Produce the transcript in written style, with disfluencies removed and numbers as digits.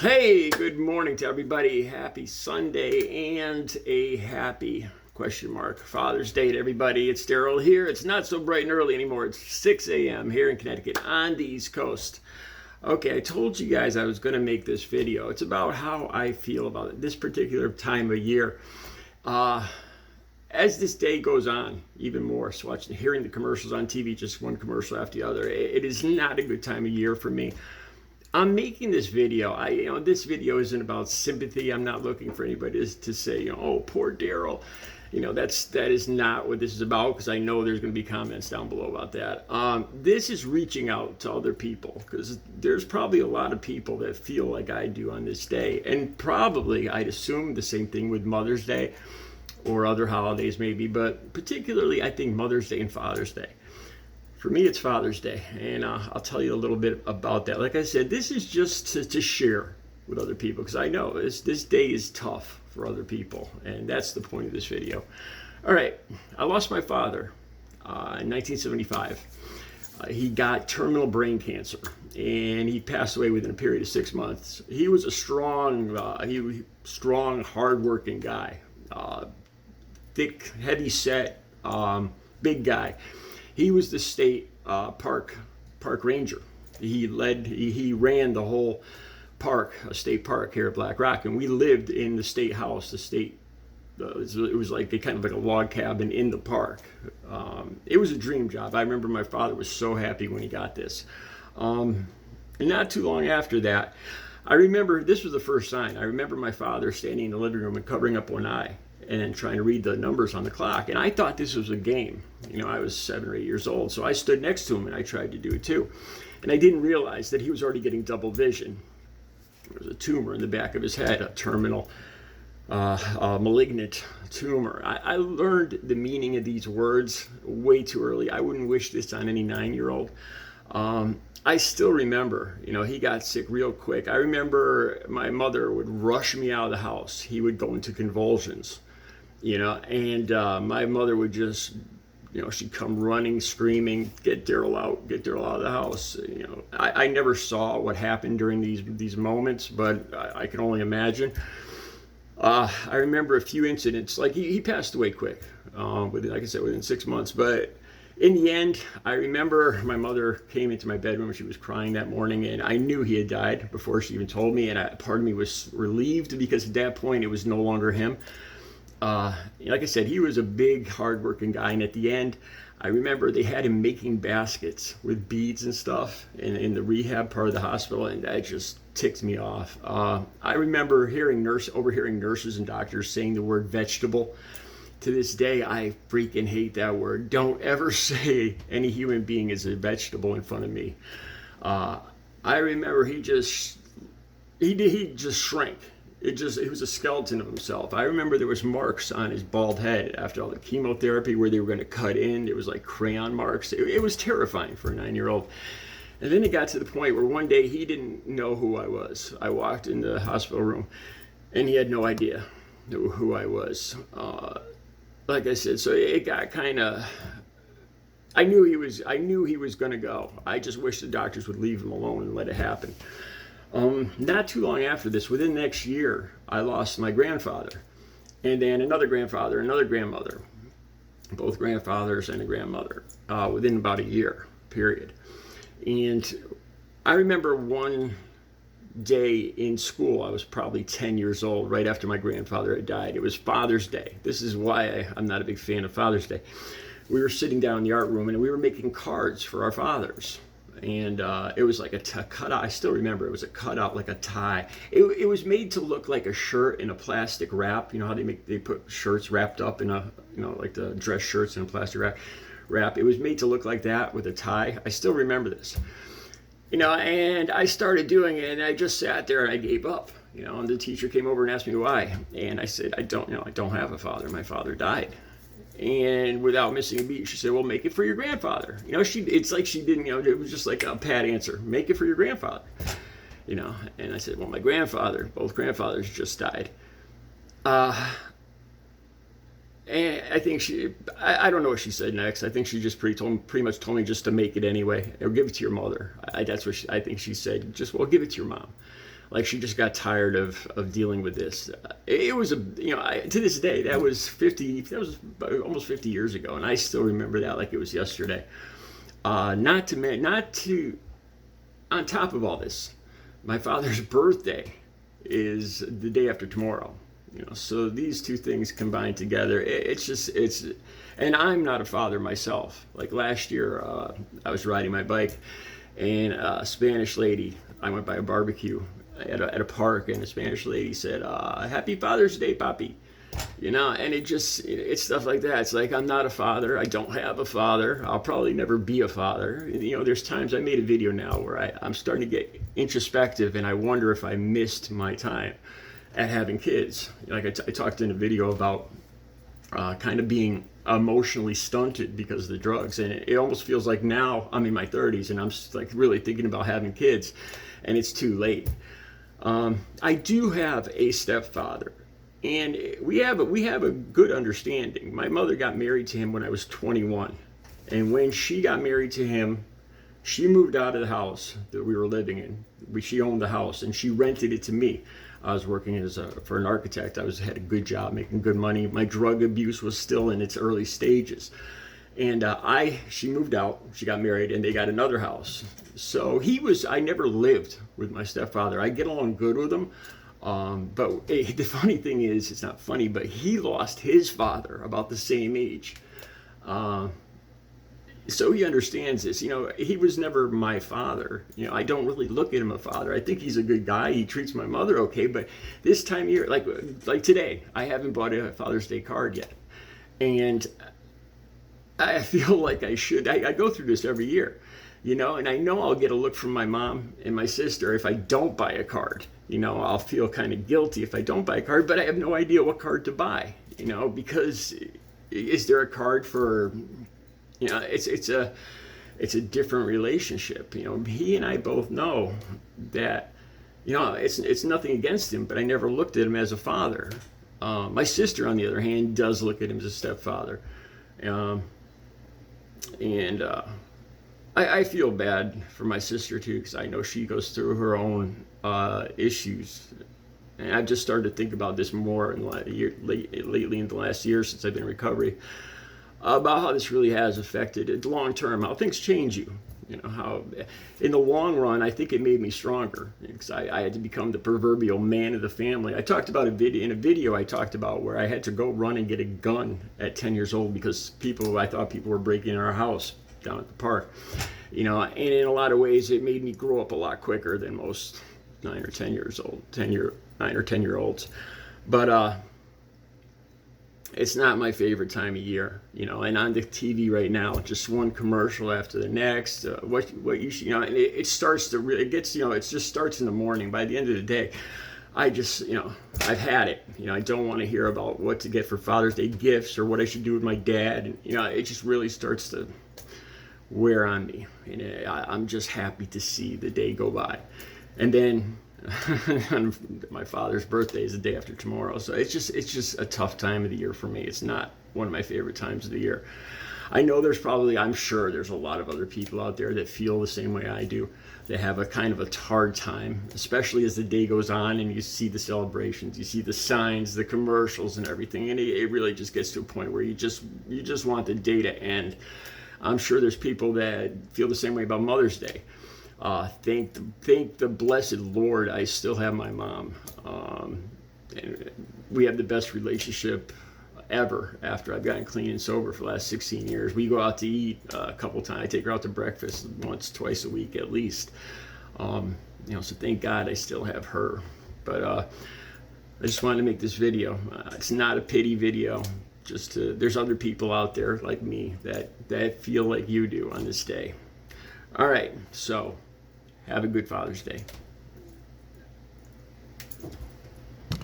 Hey, good morning to everybody. Happy Sunday and a happy Father's Day to everybody. It's Daryl here. It's not so bright and early anymore. It's 6 a.m. here in Connecticut on the East Coast. Okay, I told you guys I was going to make this video. It's about how I feel about it, this particular time of year. As this day goes on, even more, so hearing the commercials on TV, just one commercial after the other, it is not a good time of year for me. I'm making this video. This video isn't about sympathy. I'm not looking for anybody to say, oh, poor Daryl. That is not what this is about, because I know there's going to be comments down below about that. This is reaching out to other people, because there's probably a lot of people that feel like I do on this day, and probably I'd assume the same thing with Mother's Day or other holidays maybe, but particularly I think Mother's Day and Father's Day. For me, it's Father's Day, and I'll tell you a little bit about that. Like I said, this is just to share with other people, because I know this day is tough for other people, and that's the point of this video. All right, I lost my father in 1975. He got terminal brain cancer, and he passed away within a period of 6 months. He was a strong, hard-working guy, thick, heavy-set, big guy. He was the state park ranger. He ran the whole park, a state park here at Black Rock, and we lived in the state house. It was like kind of like a log cabin in the park. It was a dream job. I remember my father was so happy when he got this. And not too long after that, I remember this was the first sign. I remember my father standing in the living room and covering up one eye and trying to read the numbers on the clock. And I thought this was a game. I was 7 or 8 years old, so I stood next to him and I tried to do it too. And I didn't realize that he was already getting double vision. There was a tumor in the back of his head, a terminal malignant tumor. I learned the meaning of these words way too early. I wouldn't wish this on any 9-year-old. I still remember, he got sick real quick. I remember my mother would rush me out of the house. He would go into convulsions, and my mother would just, she'd come running, screaming, get Daryl out of the house. I never saw what happened during these moments, but I can only imagine. I remember a few incidents, like he passed away quick, like I said, within 6 months, but in the end, I remember my mother came into my bedroom. She was crying that morning, and I knew he had died before she even told me, and part of me was relieved, because at that point, it was no longer him. Like I said, he was a big, hard-working guy, and at the end, I remember they had him making baskets with beads and stuff in the rehab part of the hospital, and that just ticked me off. I remember overhearing nurses and doctors saying the word vegetable. To this day, I freaking hate that word. Don't ever say any human being is a vegetable in front of me. I remember he just shrank. It was a skeleton of himself. I remember there was marks on his bald head after all the chemotherapy where they were going to cut in. It was like crayon marks. It was terrifying for a 9-year-old. And then it got to the point where one day he didn't know who I was. I walked in the hospital room, and he had no idea who I was. Like I said, so it got kind of, I knew he was going to go. I just wish the doctors would leave him alone and let it happen. Not too long after this, within the next year, I lost my grandfather, and then another grandfather, another grandmother, both grandfathers and a grandmother, within about a year period. And I remember one day in school, I was probably 10 years old, right after my grandfather had died. It was Father's Day. This is why I'm not a big fan of Father's Day. We were sitting down in the art room, and we were making cards for our fathers. And it was like a cutout. I still remember it was a cutout, like a tie. It was made to look like a shirt in a plastic wrap. You know how they put shirts wrapped up in like the dress shirts in a plastic wrap. It was made to look like that with a tie. I still remember this. And I started doing it, and I just sat there and I gave up. And the teacher came over and asked me why, and I said, I don't have a father. My father died. And without missing a beat, she said, well, make it for your grandfather. It's like she didn't, it was just like a pat answer. Make it for your grandfather. And I said, well, my both grandfathers just died. And I think I don't know what she said next. I think she just pretty much told me just to make it anyway, or give it to your mother. That's what I think she said. Just, well, give it to your mom. like she just got tired of dealing with this. It was to this day, that was almost 50 years ago, and I still remember that like it was yesterday. Not to on top of all this, my father's birthday is the day after tomorrow. So these two things combined together, and I'm not a father myself. Like last year, I was riding my bike, and a Spanish lady, I went by a barbecue at a park, and a Spanish lady said, "Happy Father's Day, Papi." And it's stuff like that. It's like, I'm not a father. I don't have a father. I'll probably never be a father. There's times, I made a video now where I'm starting to get introspective, and I wonder if I missed my time at having kids. Like I talked in a video about kind of being emotionally stunted because of the drugs, and it almost feels like now I'm in my 30s and I'm just like really thinking about having kids, and it's too late. I do have a stepfather, and we have a good understanding. My mother got married to him when I was 21, and when she got married to him, she moved out of the house that we were living in. She owned the house, and she rented it to me. I was working for an architect. Had a good job, making good money. My drug abuse was still in its early stages. And she moved out, she got married, and they got another house. So I never lived with my stepfather. I get along good with him. But the funny thing is, it's not funny, but he lost his father about the same age. So he understands this. He was never my father. I don't really look at him as a father. I think he's a good guy. He treats my mother okay. But this time of year, like today, I haven't bought a Father's Day card yet. And I feel like I should. I go through this every year, and I know I'll get a look from my mom and my sister if I don't buy a card. I'll feel kind of guilty if I don't buy a card, but I have no idea what card to buy, because is there a card for... it's a different relationship. He and I both know that, it's nothing against him, but I never looked at him as a father. My sister, on the other hand, does look at him as a stepfather. I feel bad for my sister too, because I know she goes through her own issues. And I've just started to think about this more lately in the last year since I've been in recovery, about how this really has affected it long term, how things change you. How in the long run, I think it made me stronger, because I had to become the proverbial man of the family. I talked about in a video I talked about where I had to go run and get a gun at 10 years old because I thought people were breaking in our house down at the park. And in a lot of ways, it made me grow up a lot quicker than most 9 or 10 years old, 9 or 10 year olds. But it's not my favorite time of year, and on the TV right now, just one commercial after the next, what you should, and it starts to really, it just starts in the morning. By the end of the day, I just, I've had it. I don't want to hear about what to get for Father's Day gifts or what I should do with my dad. And, it just really starts to wear on me. And I'm just happy to see the day go by. And then my father's birthday is the day after tomorrow. So it's just a tough time of the year for me. It's not one of my favorite times of the year. I know I'm sure there's a lot of other people out there that feel the same way I do. They have a kind of a hard time, especially as the day goes on and you see the celebrations, you see the signs, the commercials and everything. And it really just gets to a point where you just want the day to end. I'm sure there's people that feel the same way about Mother's Day. Thank the blessed Lord I still have my mom. And we have the best relationship ever after I've gotten clean and sober for the last 16 years. We go out to eat a couple times. I take her out to breakfast twice a week at least. So thank God I still have her. But I just wanted to make this video. It's not a pity video. There's other people out there like me that feel like you do on this day. All right, so have a good Father's Day.